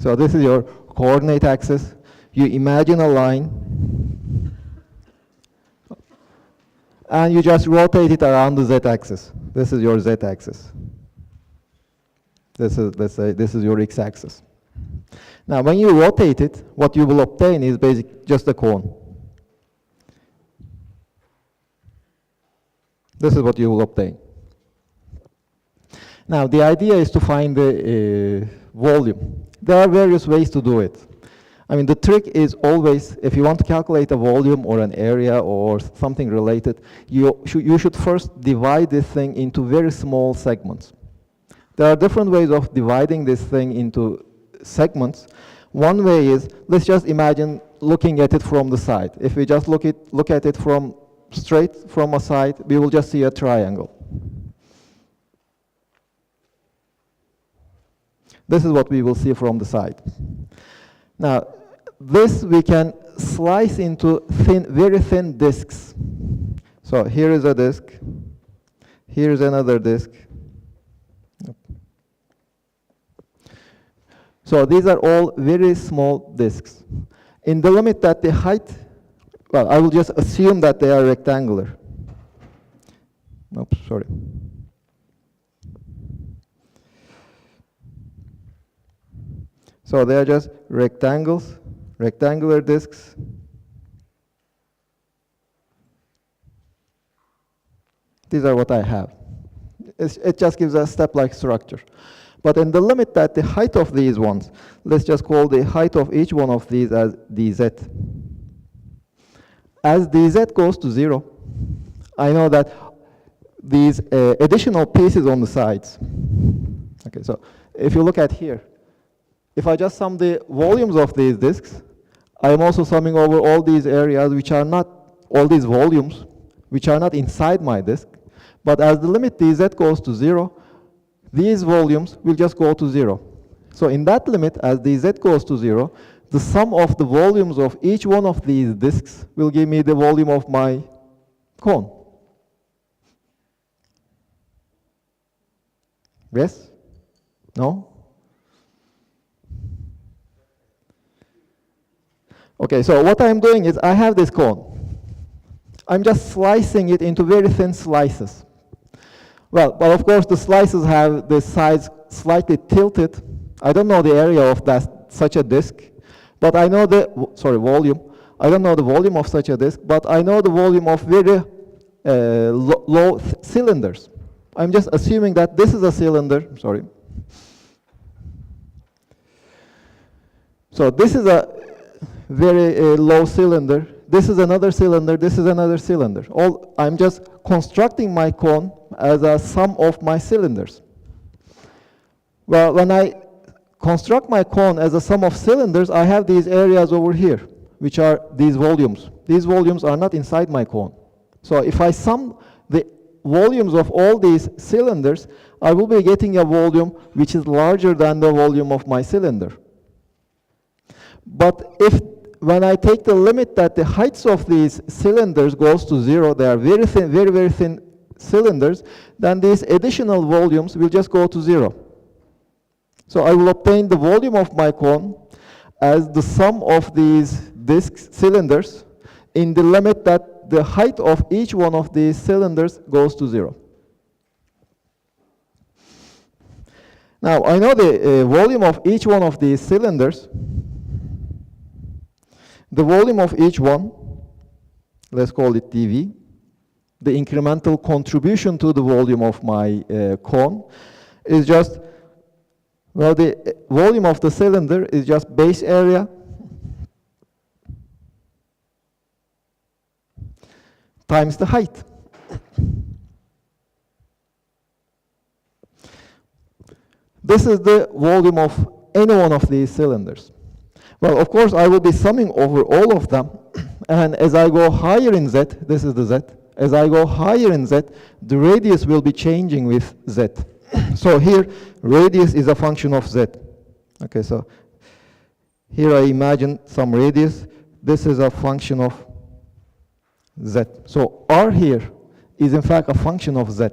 So this is your coordinate axis. You imagine a line, and you just rotate it around the z-axis. This is your z-axis. This is, let's say, this is your x-axis. Now, when you rotate it, what you will obtain is basically just a cone. This is what you will obtain. Now, the idea is to find the volume. There are various ways to do it. I mean, the trick is always, if you want to calculate a volume or an area or something related, you should first divide this thing into very small segments. There are different ways of dividing this thing into segments. One way is, let's just imagine looking at it from the side. If we just look at it from straight from a side, we will just see a triangle. This is what we will see from the side. Now, this we can slice into thin, very thin discs. So here is a disc. Here is another disc. So these are all very small discs. In the limit that the height, well, I will just assume that they are rectangular. Oops, sorry. So they are just rectangles, rectangular discs. These are what I have. It just gives a step-like structure. But in the limit that the height of these ones, let's just call the height of each one of these as dz. As dz goes to 0, I know that these additional pieces on the sides. Okay, so if you look at here, if I just sum the volumes of these disks, I am also summing over all these areas which are not, all these volumes, which are not inside my disk. But as the limit dz goes to 0, these volumes will just go to 0. So in that limit, as dz goes to 0, the sum of the volumes of each one of these disks will give me the volume of my cone. Yes? No? Okay, so what I'm doing is I have this cone. I'm just slicing it into very thin slices. Well, but of course the slices have the sides slightly tilted. I don't know the area of that, such a disk, but I know the, volume. I don't know the volume of such a disk, but I know the volume of very low cylinders. I'm just assuming that this is a cylinder, sorry. So this is a very low cylinder. This is another cylinder, this is another cylinder. I'm just constructing my cone as a sum of my cylinders. Well, when I construct my cone as a sum of cylinders, I have these areas over here, which are these volumes. These volumes are not inside my cone. So if I sum the volumes of all these cylinders, I will be getting a volume which is larger than the volume of my cylinder. But when I take the limit that the heights of these cylinders goes to 0, they are very thin, very, very thin cylinders, then these additional volumes will just go to 0. So I will obtain the volume of my cone as the sum of these disc cylinders in the limit that the height of each one of these cylinders goes to 0. Now, I know the volume of each one of these cylinders. The volume of each one, let's call it dV, the incremental contribution to the volume of my cone is just, well, the volume of the cylinder is just base area times the height. This is the volume of any one of these cylinders. Well, of course, I will be summing over all of them, and as I go higher in z, this is the z, as I go higher in z, the radius will be changing with z. So here, radius is a function of z. Okay, so here I imagine some radius. This is a function of z. So r here is in fact a function of z.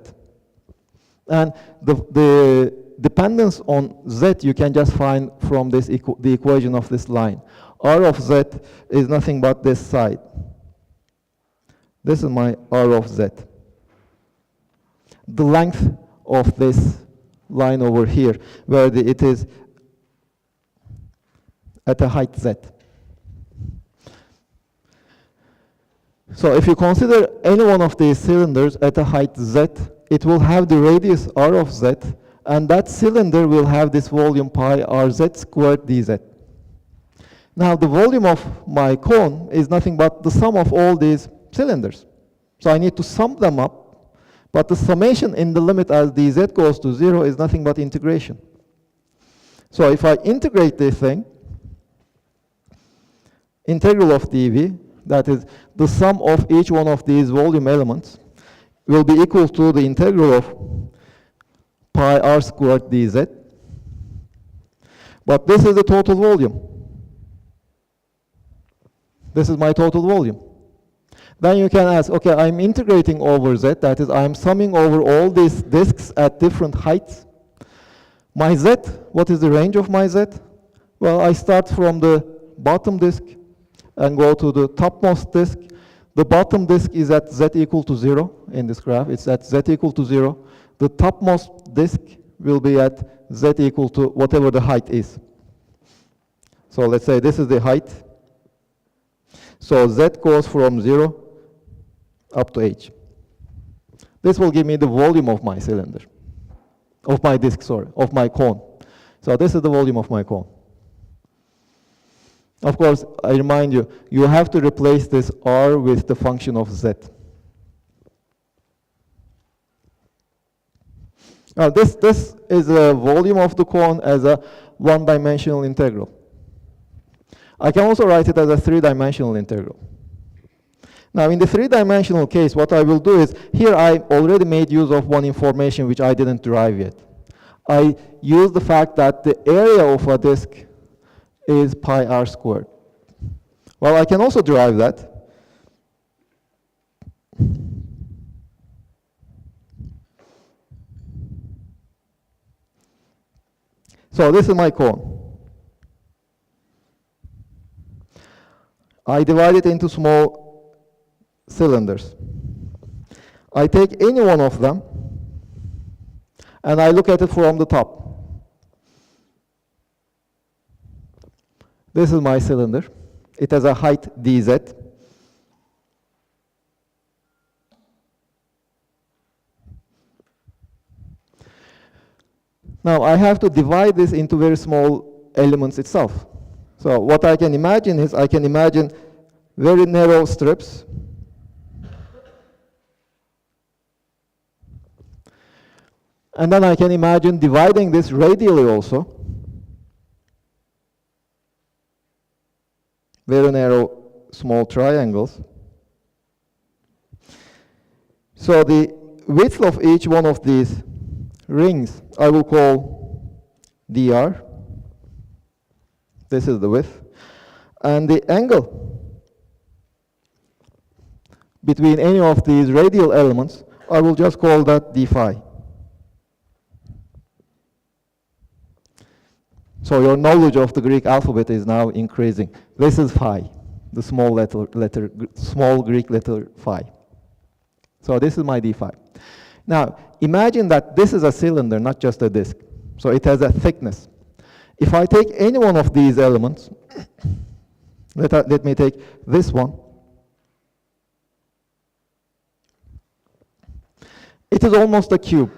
And the dependence on z you can just find from this the equation of this line. R of z is nothing but this side. This is my R of z. The length of this line over here, where it is at a height z. So if you consider any one of these cylinders at a height z, it will have the radius r of z, and that cylinder will have this volume pi rz squared dz. Now the volume of my cone is nothing but the sum of all these cylinders. So I need to sum them up, but the summation in the limit as dz goes to 0 is nothing but integration. So if I integrate this thing, integral of dv, that is the sum of each one of these volume elements, will be equal to the integral of pi r squared dz. But this is the total volume. This is my total volume. Then you can ask, okay, I'm integrating over z, that is, I'm summing over all these disks at different heights. My z, what is the range of my z? Well, I start from the bottom disk and go to the topmost disk. The bottom disk is at z equal to 0 in this graph. It's at z equal to 0. The topmost disk will be at z equal to whatever the height is. So let's say this is the height. So z goes from 0 up to h. This will give me the volume of my cylinder, of my disk, sorry, of my cone. So this is the volume of my cone. Of course, I remind you, you have to replace this r with the function of z. Now this is a volume of the cone as a one-dimensional integral. I can also write it as a three-dimensional integral. Now in the three-dimensional case, what I will do is, here I already made use of one information which I didn't derive yet. I use the fact that the area of a disk is pi r squared. Well, I can also derive that. So this is my cone. I divide it into small cylinders. I take any one of them and I look at it from the top. This is my cylinder. It has a height dz. Now I have to divide this into very small elements itself. So what I can imagine is, I can imagine very narrow strips. And then I can imagine dividing this radially also. Very narrow, small triangles. So the width of each one of these rings I will call dr. This is the width. And the angle between any of these radial elements, I will just call that d phi. So your knowledge of the Greek alphabet is now increasing. This is phi, the small small Greek letter phi. So this is my d phi. Now imagine that this is a cylinder, not just a disk. So it has a thickness. If I take any one of these elements, let me take this one. It is almost a cube.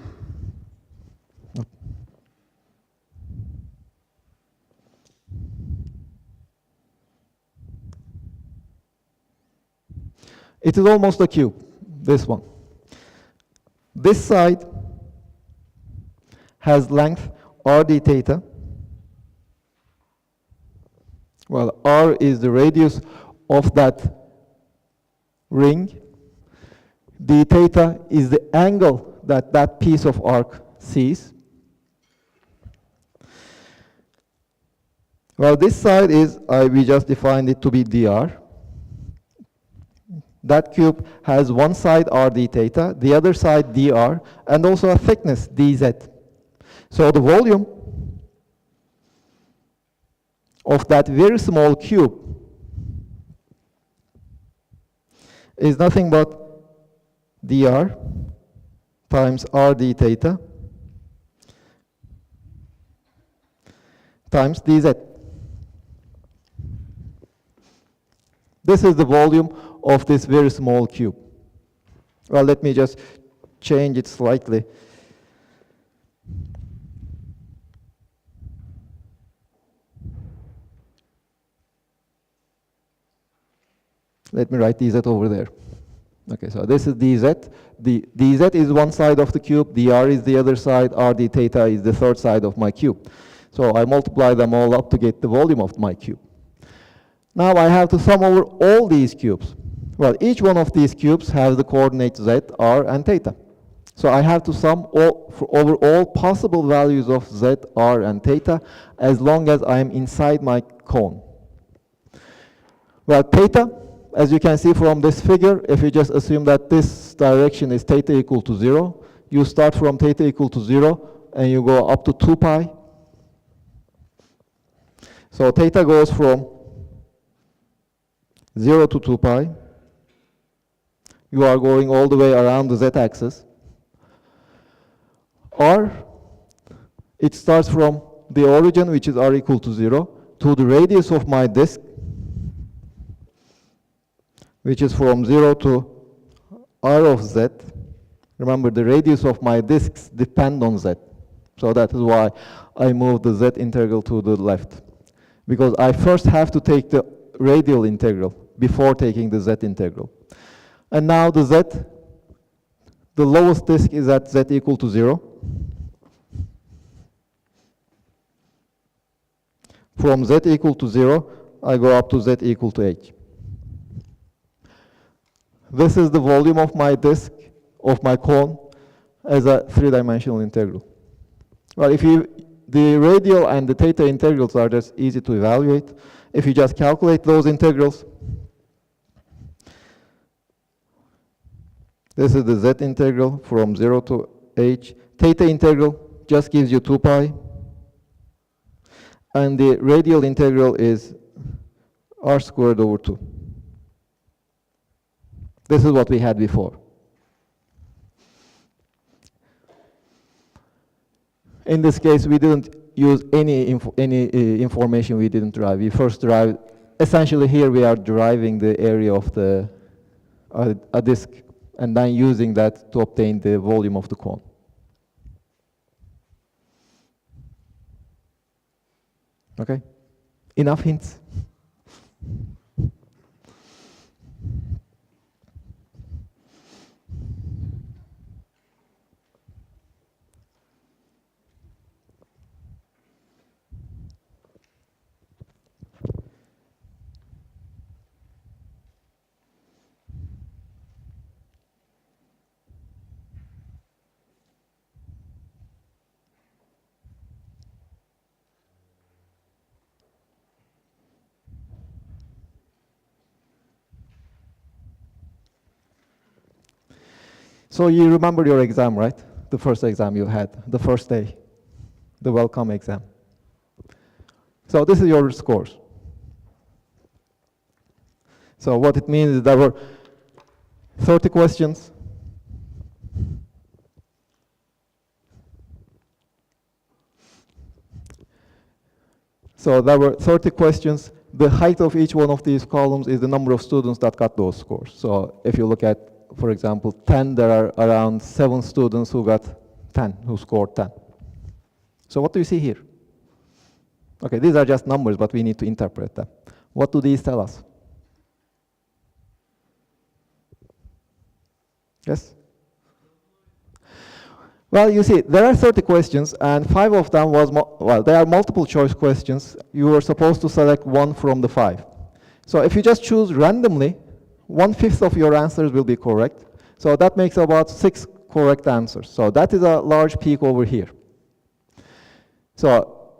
It is almost a cube, this one. This side has length r d theta. Well, r is the radius of that ring. D theta is the angle that that piece of arc sees. Well, this side is, we just defined it to be dr. That cube has one side r d theta, the other side dr, and also a thickness dz. So the volume of that very small cube is nothing but dr times r d theta times dz. This is the volume of this very small cube. Well, let me just change it slightly. Let me write dz over there. Okay, so this is dz. The dz is one side of the cube, dr is the other side, r d theta is the third side of my cube. So I multiply them all up to get the volume of my cube. Now I have to sum over all these cubes. Well, each one of these cubes has the coordinates z, r, and theta. So I have to sum over all possible values of z, r, and theta as long as I am inside my cone. Well, theta, as you can see from this figure, if you just assume that this direction is theta equal to 0, you start from theta equal to 0 and you go up to 2 pi. So theta goes from 0 to 2 pi. You are going all the way around the z-axis. Or it starts from the origin, which is r equal to 0, to the radius of my disk, which is from 0 to r of z. Remember, the radius of my disks depend on z. So that is why I move the z integral to the left. Because I first have to take the radial integral before taking the z integral. And now the z, the lowest disk is at z equal to 0. From z equal to 0, I go up to z equal to h. This is the volume of my disk, of my cone, as a three-dimensional integral. Well, the radial and the theta integrals are just easy to evaluate. If you just calculate those integrals, this is the z integral from 0 to h. Theta integral just gives you 2 pi. And the radial integral is r squared over 2. This is what we had before. In this case, we didn't use any information we didn't derive. We first derived, essentially here we are deriving the area of the a disk and then using that to obtain the volume of the cone. Okay? Enough hints? So you remember your exam, right? The first exam you had, the first day, the welcome exam. So this is your scores. So what it means is there were 30 questions. So there were 30 questions. The height of each one of these columns is the number of students that got those scores. So if you look at, for example, 10, there are around 7 students who got 10, who scored 10. So what do you see here? Okay, these are just numbers, but we need to interpret them. What do these tell us? Yes? Well, you see, there are 30 questions, and 5 of them was, well, they are multiple choice questions. You were supposed to select one from the 5. So if you just choose randomly, 1/5 of your answers will be correct. So that makes about 6 correct answers. So that is a large peak over here. So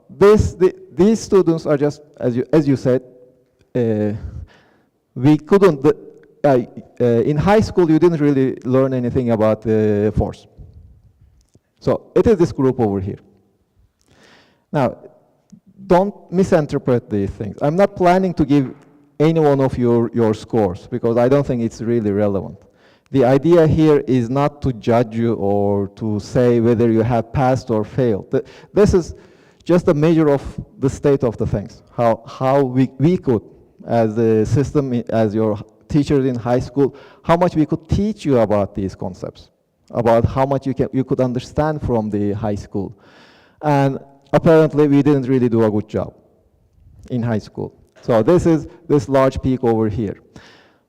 these students are just, as you said, we couldn't, in high school you didn't really learn anything about force. So it is this group over here. Now, don't misinterpret these things. I'm not planning to give any one of your scores, because I don't think it's really relevant. The idea here is not to judge you or to say whether you have passed or failed. This is just a measure of the state of the things, how we could, as a system, as your teachers in high school, how much we could teach you about these concepts, about how much you could understand from the high school. And apparently we didn't really do a good job in high school. So this is this large peak over here.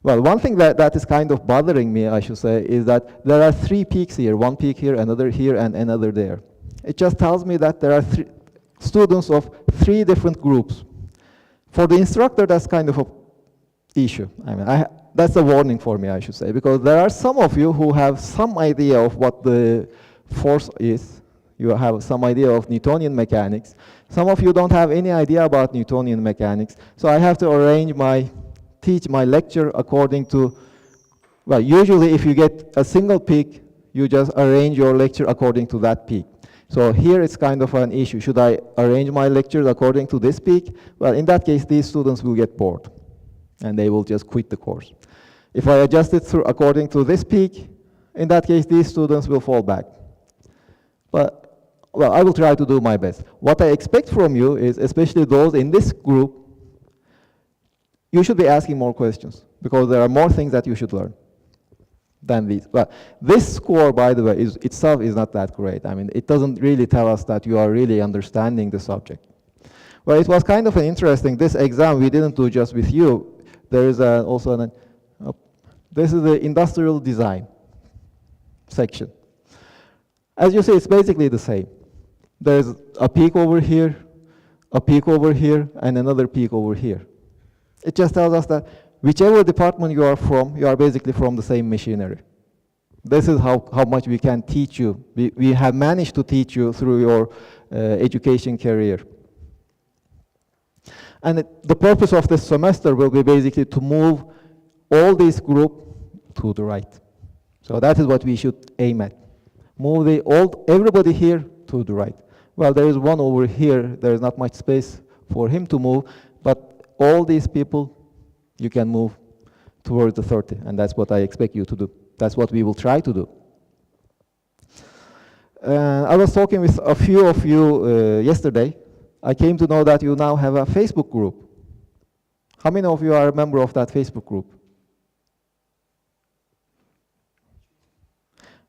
Well, one thing that is kind of bothering me, I should say, is that there are 3 peaks here, one peak here, another here, and another there. It just tells me that there are students of 3 different groups. For the instructor, that's kind of an issue. I mean, that's a warning for me, I should say, because there are some of you who have some idea of what the force is. You have some idea of Newtonian mechanics. Some of you don't have any idea about Newtonian mechanics. So I have to teach my lecture according to, well, usually if you get a single peak, you just arrange your lecture according to that peak. So here it's kind of an issue. Should I arrange my lectures according to this peak? Well, in that case, these students will get bored, and they will just quit the course. If I adjust it according to this peak, in that case, these students will fall back. But, well, I will try to do my best. What I expect from you is, especially those in this group, you should be asking more questions, because there are more things that you should learn than these. Well, this score, by the way, itself is not that great. I mean, it doesn't really tell us that you are really understanding the subject. Well, it was kind of an interesting, this exam we didn't do just with you. There is also this is the industrial design section. As you see, it's basically the same. There's a peak over here, a peak over here, and another peak over here. It just tells us that whichever department you are from, you are basically from the same machinery. This is how much we can teach you. We have managed to teach you through your education career. And the purpose of this semester will be basically to move all these groups to the right. So that is what we should aim at. Move everybody here to the right. Well, there is one over here. There is not much space for him to move, but all these people, you can move towards the 30, and that's what I expect you to do. That's what we will try to do. I was talking with a few of you yesterday. I came to know that you now have a Facebook group. How many of you are a member of that Facebook group?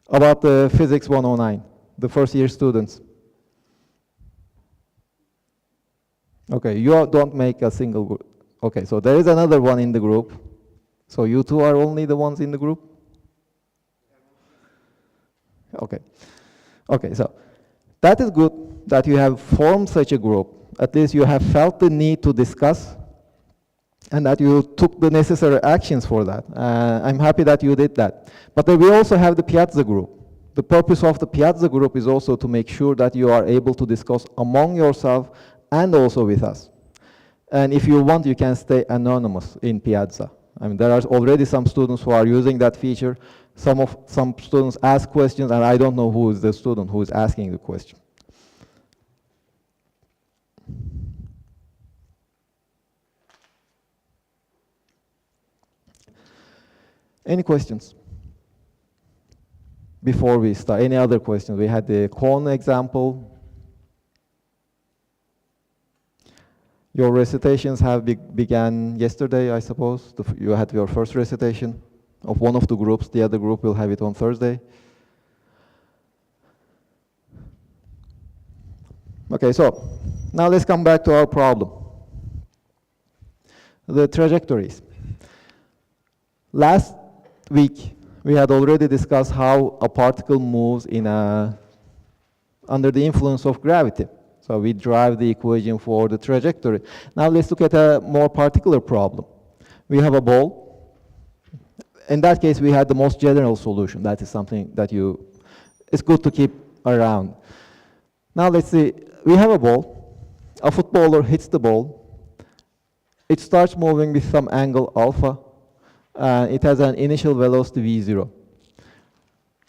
About the Physics 109, the first year students. Okay, you don't make a single group. Okay, so there is another one in the group. So you two are only the ones in the group? Okay. Okay, so that is good that you have formed such a group. At least you have felt the need to discuss, and that you took the necessary actions for that. I'm happy that you did that. But we also have the Piazza group. The purpose of the Piazza group is also to make sure that you are able to discuss among yourself and also with us. And if you want, you can stay anonymous in Piazza. I mean, there are already some students who are using that feature. Some students ask questions, and I don't know who is the student who is asking the question. Any questions? Before we start, any other questions? We had the cone example. Your recitations have began yesterday, I suppose. You had your first recitation of one of the groups. The other group will have it on Thursday. Okay, so now let's come back to our problem. The trajectories. Last week, we had already discussed how a particle moves under the influence of gravity. So we drive the equation for the trajectory. Now let's look at a more particular problem. We have a ball. In that case, we had the most general solution. That is something that it's good to keep around. Now let's see, we have a ball. A footballer hits the ball. It starts moving with some angle alpha. It has an initial velocity v0.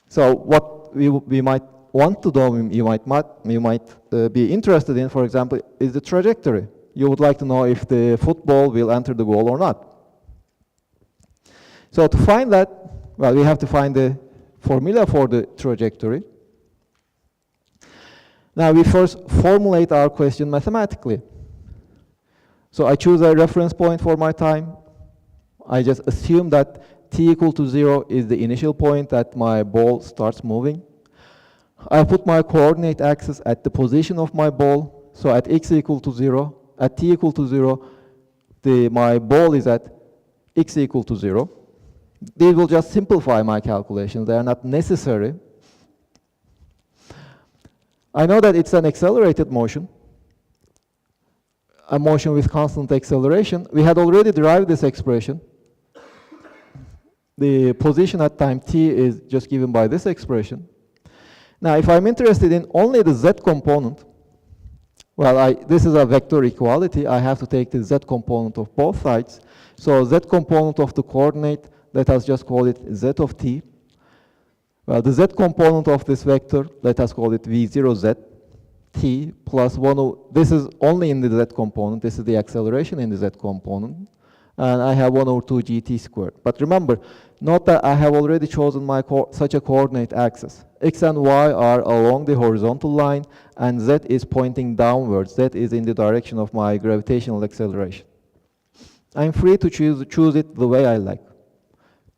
So what we might want to know, you might be interested in, for example, is the trajectory. You would like to know if the football will enter the goal or not. So to find that, well, we have to find the formula for the trajectory. Now we first formulate our question mathematically. So I choose a reference point for my time. I just assume that t equal to 0 is the initial point that my ball starts moving. I put my coordinate axis at the position of my ball. So at x equal to 0, at t equal to 0, my ball is at x equal to 0. These will just simplify my calculations. They are not necessary. I know that it's an accelerated motion, a motion with constant acceleration. We had already derived this expression. The position at time t is just given by this expression. Now, if I'm interested in only the z component, well, this is a vector equality. I have to take the z component of both sides. So z component of the coordinate, let us just call it z of t. Well, the z component of this vector, let us call it v0z, t plus 1, this is only in the z component, this is the acceleration in the z component, and I have 1 over 2 gt squared. But remember, note that I have already chosen such a coordinate axis. X and y are along the horizontal line, and z is pointing downwards. Z is in the direction of my gravitational acceleration. I'm free to choose it the way I like.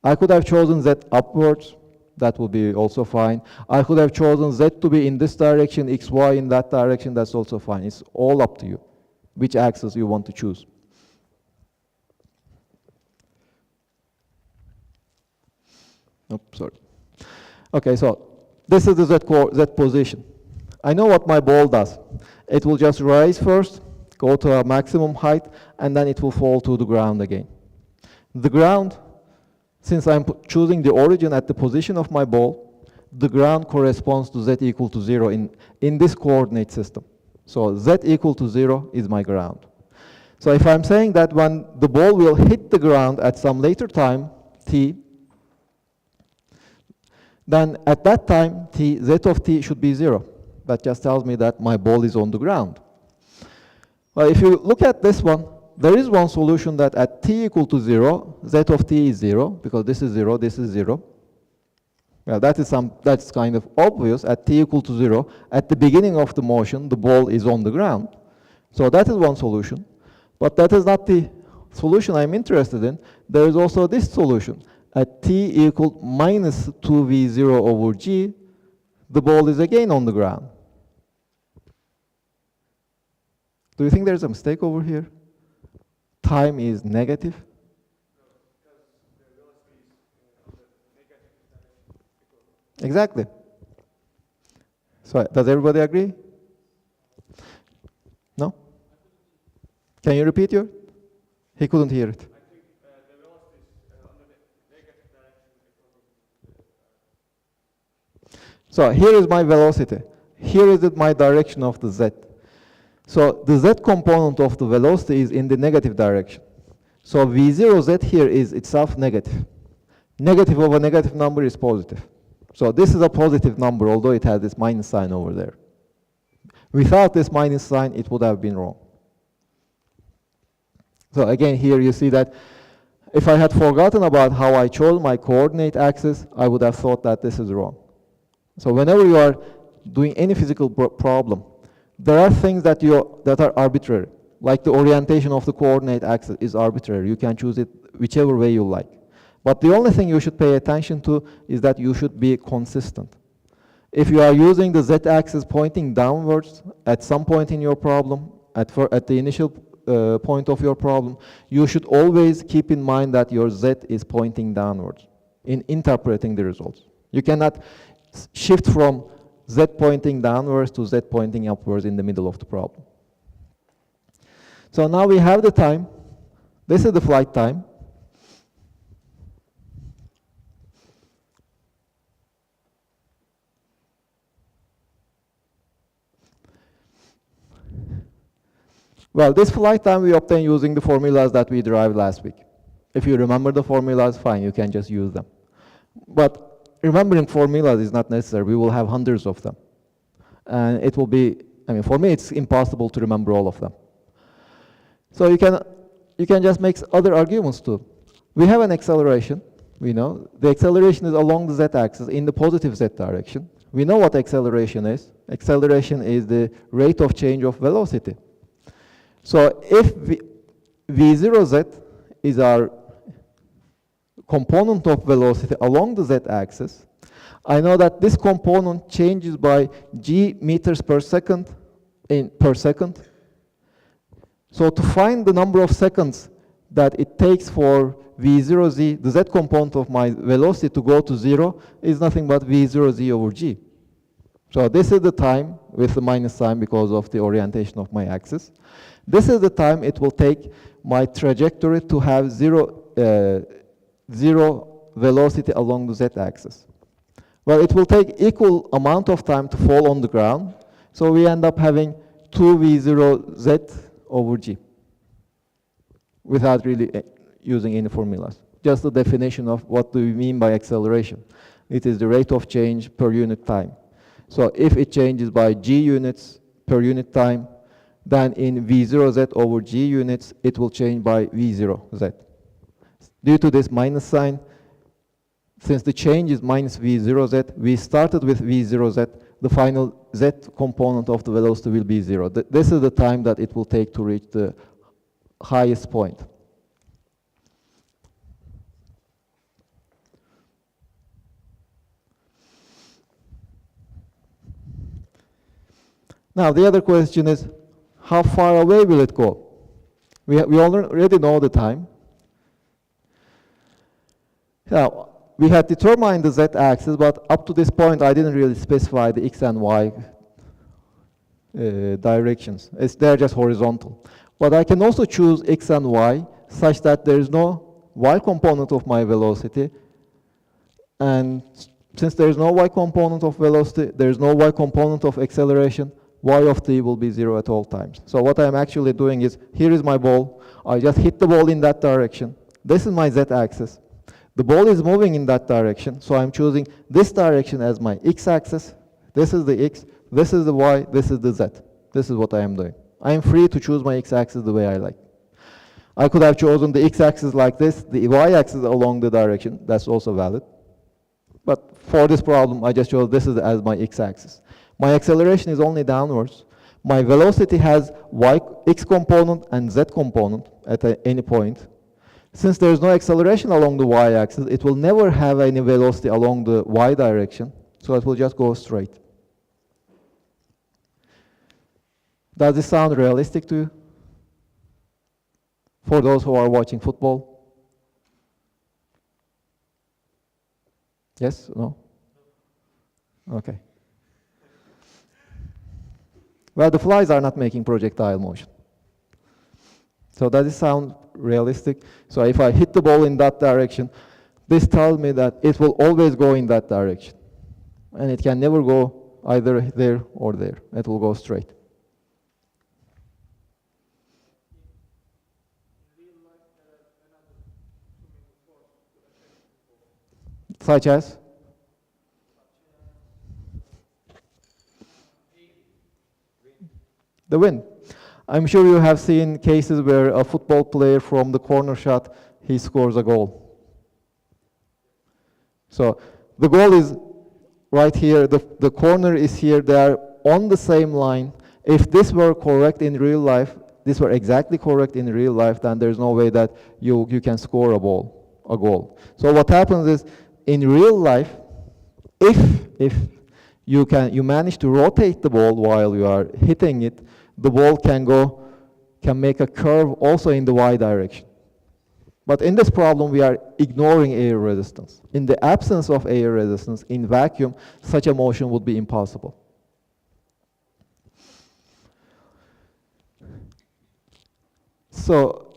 I could have chosen z upwards. That would be also fine. I could have chosen z to be in this direction, x, y in that direction. That's also fine. It's all up to you, which axis you want to choose. Oops, sorry. Okay, so this is the z position. I know what my ball does. It will just rise first, go to a maximum height, and then it will fall to the ground again. The ground, since I'm choosing the origin at the position of my ball, the ground corresponds to z equal to 0 in this coordinate system. So z equal to 0 is my ground. So if I'm saying that when the ball will hit the ground at some later time, t, then at that time, z of t should be 0. That just tells me that my ball is on the ground. Well, if you look at this one, there is one solution that at t equal to 0, z of t is 0, because this is 0, this is 0. Well, that's kind of obvious. At t equal to 0, at the beginning of the motion, the ball is on the ground. So that is one solution. But that is not the solution I'm interested in. There is also this solution. At t equal minus 2v0 over g, the ball is again on the ground. Do you think there's a mistake over here? Time is negative? Exactly. So does everybody agree? No? Can you repeat your? He couldn't hear it. So here is my velocity. Here is my direction of the z. So the z component of the velocity is in the negative direction. So v0z here is itself negative. Negative of a negative number is positive. So this is a positive number, although it has this minus sign over there. Without this minus sign, it would have been wrong. So again, here you see that if I had forgotten about how I chose my coordinate axis, I would have thought that this is wrong. So whenever you are doing any physical problem, there are things that are arbitrary, like the orientation of the coordinate axis is arbitrary. You can choose it whichever way you like. But the only thing you should pay attention to is that you should be consistent. If you are using the z-axis pointing downwards at some point in your problem, at the initial point of your problem, you should always keep in mind that your z is pointing downwards in interpreting the results. You cannot shift from z pointing downwards to z pointing upwards in the middle of the problem. So now we have the time. This is the flight time. Well, this flight time we obtain using the formulas that we derived last week. If you remember the formulas, fine, you can just use them. But remembering formulas is not necessary. We will have hundreds of them. And it will be, I mean, for me, it's impossible to remember all of them. So you can just make other arguments too. We have an acceleration, we know. The acceleration is along the z-axis in the positive z direction. We know what acceleration is. Acceleration is the rate of change of velocity. So if v0z is our component of velocity along the z-axis, I know that this component changes by g meters per second per second. So to find the number of seconds that it takes for v0z, the z component of my velocity, to go to 0 is nothing but v0z over g. So this is the time with the minus sign because of the orientation of my axis. This is the time it will take my trajectory to have zero velocity along the z-axis. Well, it will take equal amount of time to fall on the ground, so we end up having 2v0z over g without really using any formulas. Just the definition of what do we mean by acceleration. It is the rate of change per unit time. So if it changes by g units per unit time, then in v0z over g units, it will change by v0z. Due to this minus sign, since the change is minus v0z, we started with v0z, the final z component of the velocity will be 0. This is the time that it will take to reach the highest point. Now, the other question is, how far away will it go? We already know the time. Now, we had determined the z-axis, but up to this point, I didn't really specify the x and y directions. They're just horizontal. But I can also choose x and y such that there is no y component of my velocity. And since there is no y component of velocity, there is no y component of acceleration, y of t will be 0 at all times. So what I'm actually doing is, here is my ball. I just hit the ball in that direction. This is my z-axis. The ball is moving in that direction, so I'm choosing this direction as my x-axis. This is the x, this is the y, this is the z. This is what I am doing. I am free to choose my x-axis the way I like. I could have chosen the x-axis like this, the y-axis along the direction. That's also valid. But for this problem, I just chose this as my x-axis. My acceleration is only downwards. My velocity has x component and z component at any point. Since there is no acceleration along the y-axis, it will never have any velocity along the y direction, so it will just go straight. Does this sound realistic to you? For those who are watching football? Yes? No? Okay. Well, the flies are not making projectile motion. So does it sound realistic? So if I hit the ball in that direction, this tells me that it will always go in that direction. And it can never go either there or there. It will go straight. Such as? The wind. I'm sure you have seen cases where a football player from the corner shot, he scores a goal. So the goal is right here, the corner is here, they are on the same line. If this were correct in real life, this were exactly correct in real life, then there's no way that you can score a goal. So what happens is, in real life, if you manage to rotate the ball while you are hitting it, the ball can make a curve also in the y direction. But in this problem, we are ignoring air resistance. In the absence of air resistance, in vacuum, such a motion would be impossible. So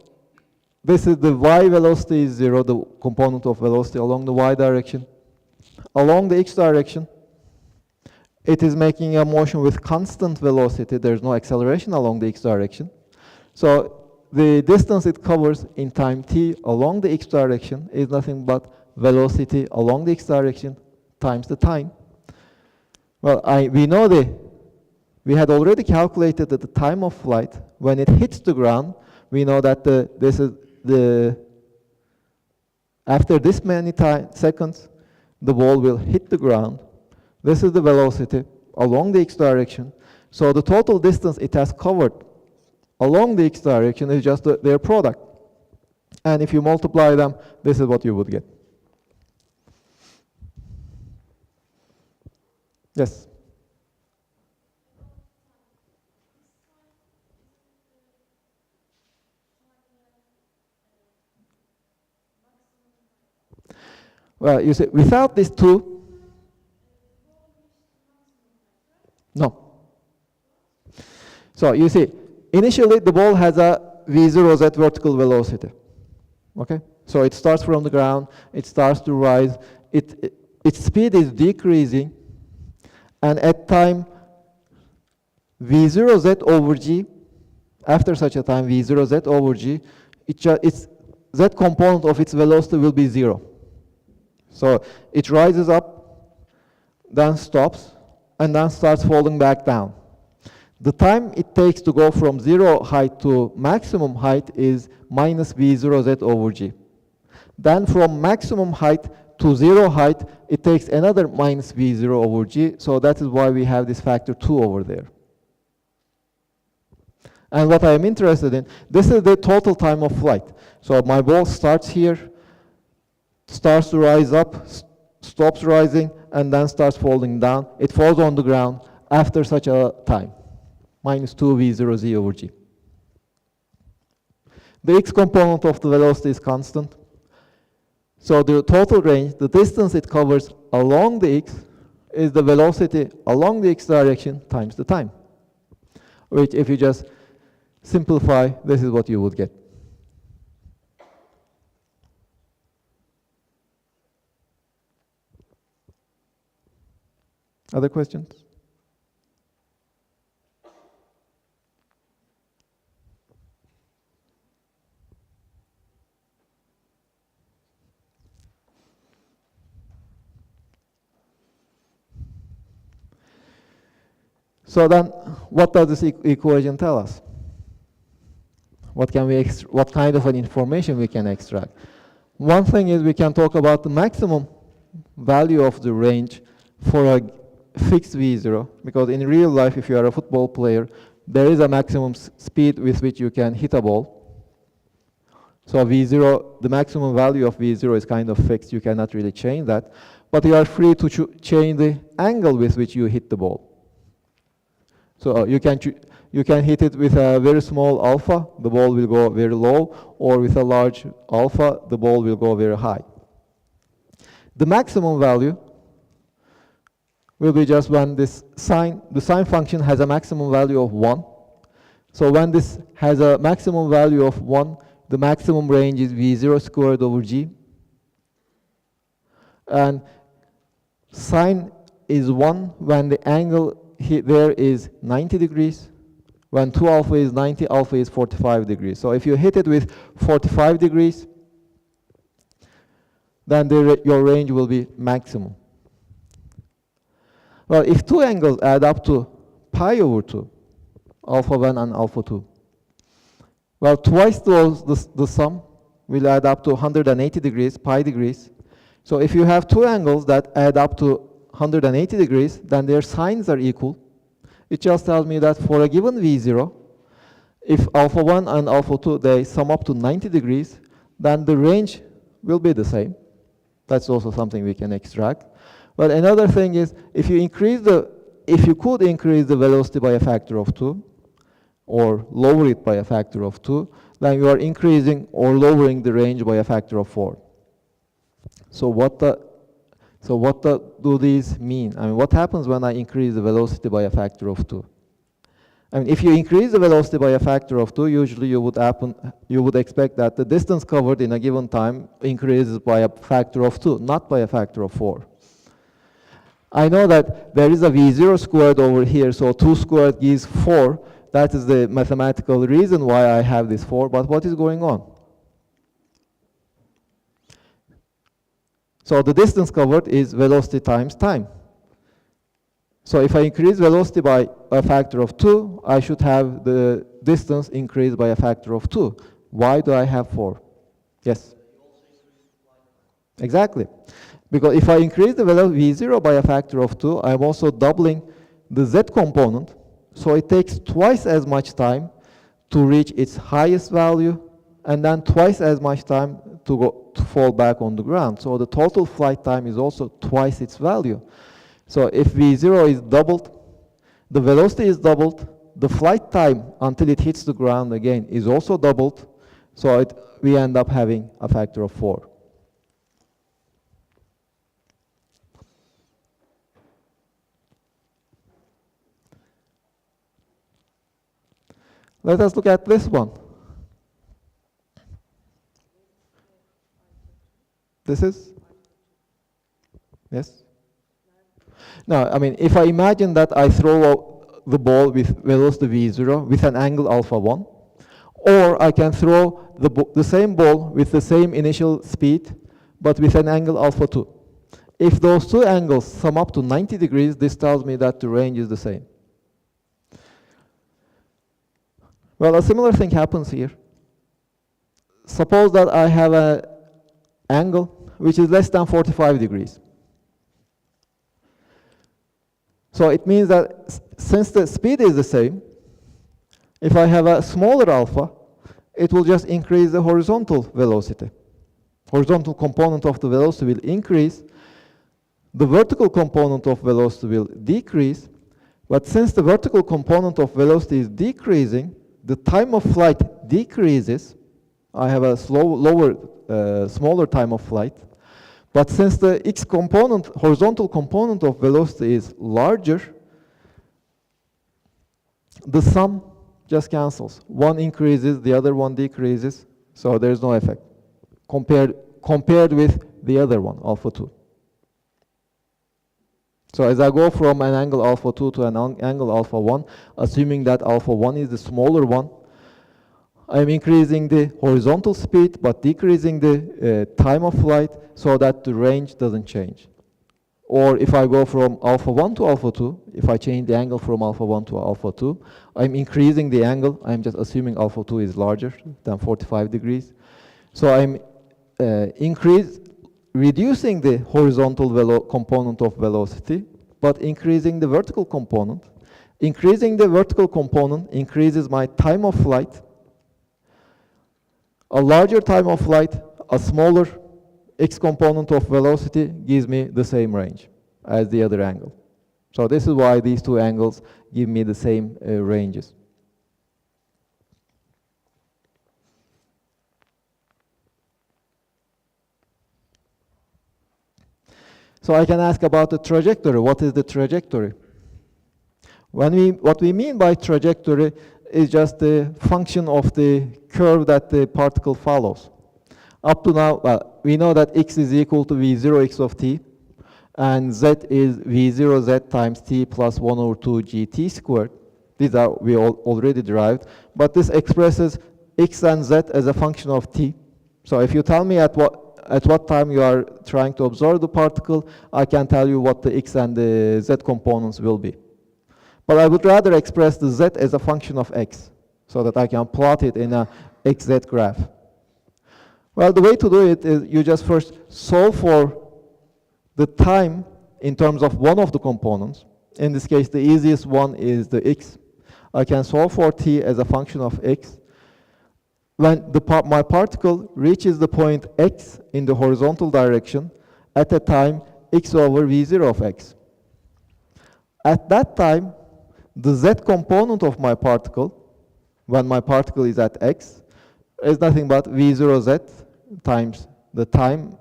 this is the y velocity is 0, the component of velocity along the y direction. Along the x direction, it is making a motion with constant velocity. There's no acceleration along the x direction. So the distance it covers in time t along the x direction is nothing but velocity along the x direction times the time. Well, we know the we had already calculated that the time of flight, when it hits the ground, we know that after this many seconds, the ball will hit the ground. This is the velocity along the x direction. So the total distance it has covered along the x direction is just their product. And if you multiply them, this is what you would get. Yes? Well, you see, without these two, no. So you see, initially the ball has a v0z vertical velocity. Okay? So it starts from the ground, it starts to rise, its speed is decreasing, and at time v0z over g, after such a time v0z over g, its z component of its velocity will be 0. So it rises up, then stops, and then starts falling back down. The time it takes to go from 0 height to maximum height is minus v0z over g. Then from maximum height to 0 height, it takes another minus v0 over g, so that is why we have this factor 2 over there. And what I am interested in, this is the total time of flight. So my ball starts here, starts to rise up, stops rising, and then starts falling down. It falls on the ground after such a time, minus 2 v0z over g. The x component of the velocity is constant. So the total range, the distance it covers along the x, is the velocity along the x direction times the time. Which, if you just simplify, this is what you would get. Other questions? So then, what does this equation tell us? What kind of an information we can extract? One thing is we can talk about the maximum value of the range for a fixed v0, because in real life, if you are a football player, there is a maximum speed with which you can hit a ball. So v0, the maximum value of v0 is kind of fixed. You cannot really change that, but you are free to change the angle with which you hit the ball. So you can hit it with a very small alpha, the ball will go very low, or with a large alpha, the ball will go very high. The maximum value will be just when the sine function has a maximum value of 1. So when this has a maximum value of 1, the maximum range is v0 squared over g. And sine is 1 when the angle there is 90 degrees. When 2 alpha is 90, alpha is 45 degrees. So if you hit it with 45 degrees, then your range will be maximum. Well, if two angles add up to pi over 2, alpha 1 and alpha 2, well, twice the sum will add up to 180 degrees, pi degrees. So if you have two angles that add up to 180 degrees, then their sines are equal. It just tells me that for a given v0, if alpha 1 and alpha 2, they sum up to 90 degrees, then the range will be the same. That's also something we can extract. But another thing is, if you could increase the velocity by a factor of 2, or lower it by a factor of 2, then you are increasing or lowering the range by a factor of 4. So what do these mean? I mean, what happens when I increase the velocity by a factor of 2? I mean, if you increase the velocity by a factor of 2, usually you would expect that the distance covered in a given time increases by a factor of 2, not by a factor of 4. I know that there is a v0 squared over here, so 2 squared gives 4. That is the mathematical reason why I have this 4, but what is going on? So the distance covered is velocity times time. So if I increase velocity by a factor of 2, I should have the distance increased by a factor of 2. Why do I have 4? Yes? Exactly. Because if I increase the velocity V0 by a factor of 2, I'm also doubling the Z component. So it takes twice as much time to reach its highest value, and then twice as much time to fall back on the ground. So the total flight time is also twice its value. So if V0 is doubled, the velocity is doubled, the flight time until it hits the ground again is also doubled, so we end up having a factor of 4. Let us look at this one. This is? Yes? Now, I mean, if I imagine that I throw the ball with velocity V0 with an angle alpha 1, or I can throw the same ball with the same initial speed, but with an angle alpha 2. If those two angles sum up to 90 degrees, this tells me that the range is the same. Well, a similar thing happens here. Suppose that I have an angle which is less than 45 degrees. So it means that since the speed is the same, if I have a smaller alpha, it will just increase the horizontal velocity. Horizontal component of the velocity will increase. The vertical component of velocity will decrease. But since the vertical component of velocity is decreasing, the time of flight decreases. I have a smaller time of flight. But since the x component, horizontal component of velocity is larger, the sum just cancels. One increases, the other one decreases, so there's no effect compared with the other one, alpha 2. So as I go from an angle alpha 2 to an angle alpha 1, assuming that alpha 1 is the smaller one, I'm increasing the horizontal speed but decreasing the time of flight so that the range doesn't change. Or if I go from alpha 1 to alpha 2, if I change the angle from alpha 1 to alpha 2, I'm increasing the angle. I'm just assuming alpha 2 is larger than 45 degrees. So I'm reducing the horizontal component of velocity, but increasing the vertical component. Increasing the vertical component increases my time of flight. A larger time of flight, a smaller x component of velocity gives me the same range as the other angle. So this is why these two angles give me the same ranges. So I can ask about the trajectory. What is the trajectory? What we mean by trajectory is just the function of the curve that the particle follows. Up to now, we know that x is equal to v0x of t, and z is v0z times t plus 1 over 2 gt squared. These are we already derived, but this expresses x and z as a function of t. So if you tell me at what time you are trying to observe the particle, I can tell you what the x and the z components will be. But I would rather express the z as a function of x, so that I can plot it in a xz graph. Well, the way to do it is you just first solve for the time in terms of one of the components. In this case, the easiest one is the x. I can solve for t as a function of x. When my particle reaches the point x in the horizontal direction at a time x over v0 of x. At that time, the z component of my particle, when my particle is at x, is nothing but v0z times the time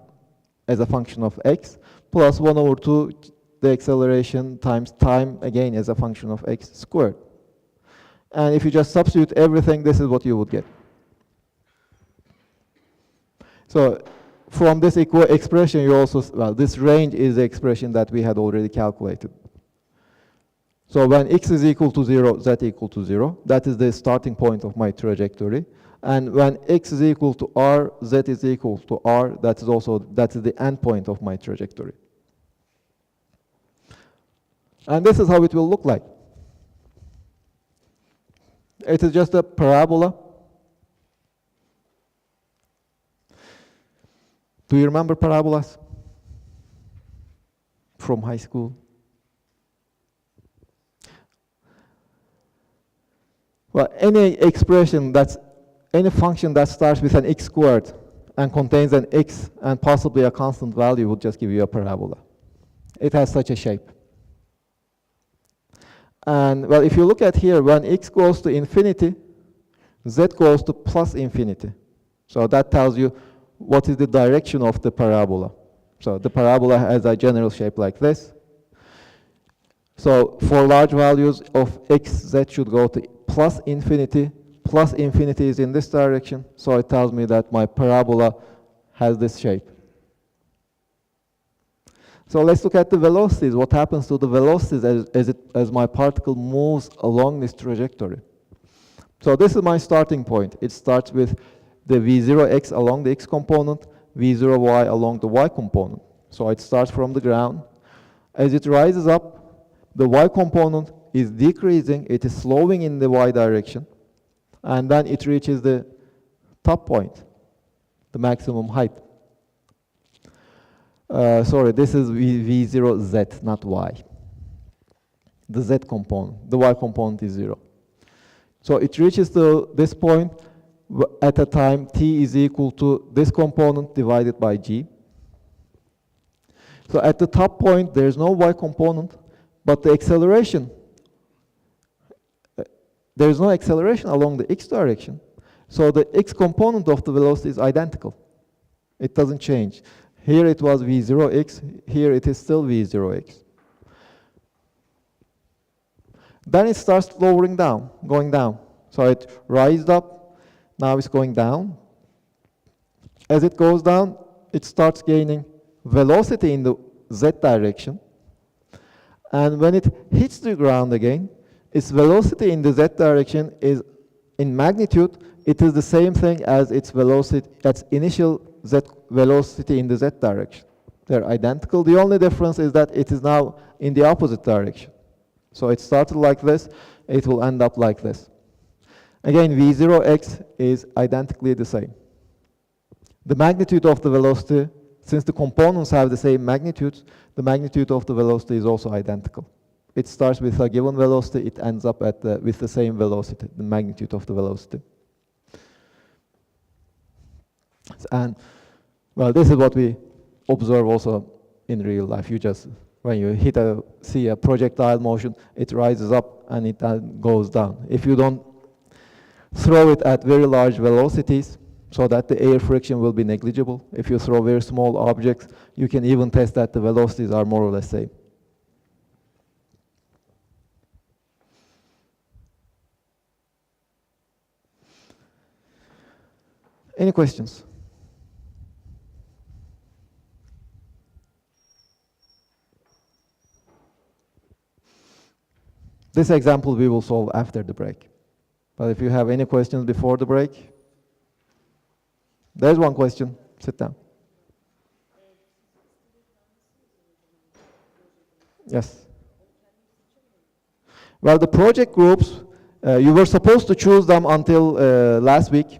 as a function of x, plus 1 over 2 the acceleration times time, again as a function of x squared. And if you just substitute everything, this is what you would get. So from this expression, you also, well, this range is the expression that we had already calculated. So when x is equal to 0, z equal to 0, that is the starting point of my trajectory. And when x is equal to r, z is equal to r, that is the end point of my trajectory. And this is how it will look like. It is just a parabola. Do you remember parabolas from high school? Well, any expression that's, any function that starts with an x squared and contains an x and possibly a constant value would just give you a parabola. It has such a shape. And well, if you look at here, when x goes to infinity, z goes to plus infinity. So that tells you what is the direction of the parabola. So the parabola has a general shape like this. So for large values of x, z should go to plus infinity. Plus infinity is in this direction, so it tells me that my parabola has this shape. So let's look at the velocities. What happens to the velocities as my particle moves along this trajectory? So this is my starting point. It starts with the v0x along the x component, v0y along the y component. So it starts from the ground. As it rises up, the y component is decreasing. It is slowing in the y direction. And then it reaches the top point, the maximum height. Sorry, this is v0z, not y. The z component, the y component is 0. So it reaches this point at a time t is equal to this component divided by g. So at the top point, there's no y component, but the acceleration, there's no acceleration along the x direction. So the x component of the velocity is identical. It doesn't change. Here it was v0x, here it is still v0x. Then it starts lowering down, going down. So it rises up, now it's going down. As it goes down, it starts gaining velocity in the z direction. And when it hits the ground again, its velocity in the z direction is, in magnitude, it is the same thing as its velocity, its initial z velocity in the z direction. They're identical. The only difference is that it is now in the opposite direction. So it started like this, it will end up like this. Again, v0x is identically the same. The magnitude of the velocity, since the components have the same magnitudes, the magnitude of the velocity is also identical. It starts with a given velocity, it ends up with the same velocity, the magnitude of the velocity. And, well, this is what we observe also in real life. You just, when you see a projectile motion, it rises up and it goes down. If you don't throw it at very large velocities, so that the air friction will be negligible. If you throw very small objects, you can even test that the velocities are more or less same. Any questions? This example we will solve after the break. But if you have any questions before the break, there's one question. Sit down. Yes. Well, the project groups, you were supposed to choose them until last week.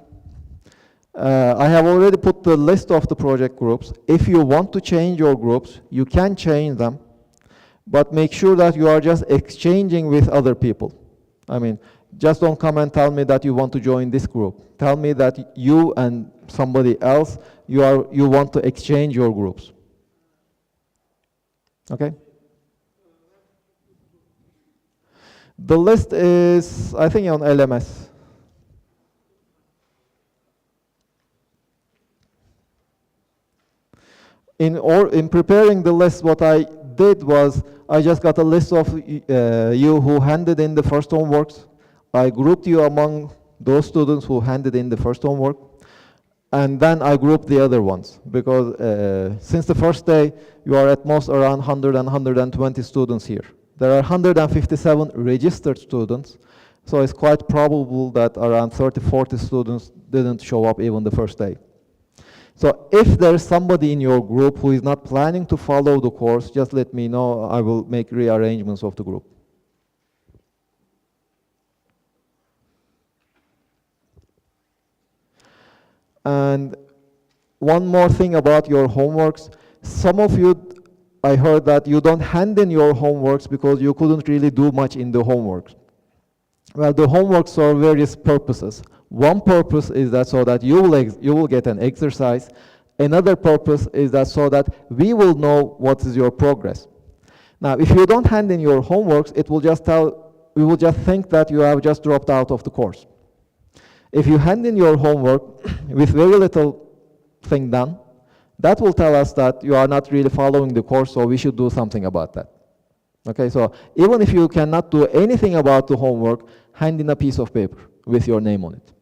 I have already put the list of the project groups. If you want to change your groups, you can change them, but make sure that you are just exchanging with other people. I mean, just don't come and tell me that you want to join this group. Tell me that you and somebody else, you want to exchange your groups. Okay? The list is, I think, on LMS. In preparing the list, what I did was I just got a list of you who handed in the first homeworks. I grouped you among those students who handed in the first homework, and then I grouped the other ones, because since the first day, you are at most around 100 and 120 students here. There are 157 registered students, so it's quite probable that around 30, 40 students didn't show up even the first day. So if there's somebody in your group who is not planning to follow the course, just let me know. I will make rearrangements of the group. And one more thing about your homeworks. Some of you, I heard that you don't hand in your homeworks because you couldn't really do much in the homeworks. Well, the homeworks serve various purposes. One purpose is that so that you will get an exercise. Another purpose is that so that we will know what is your progress. Now, if you don't hand in your homeworks, it will just we will just think that you have just dropped out of the course. If you hand in your homework with very little thing done, that will tell us that you are not really following the course, so we should do something about that. Okay, so even if you cannot do anything about the homework, hand in a piece of paper with your name on it.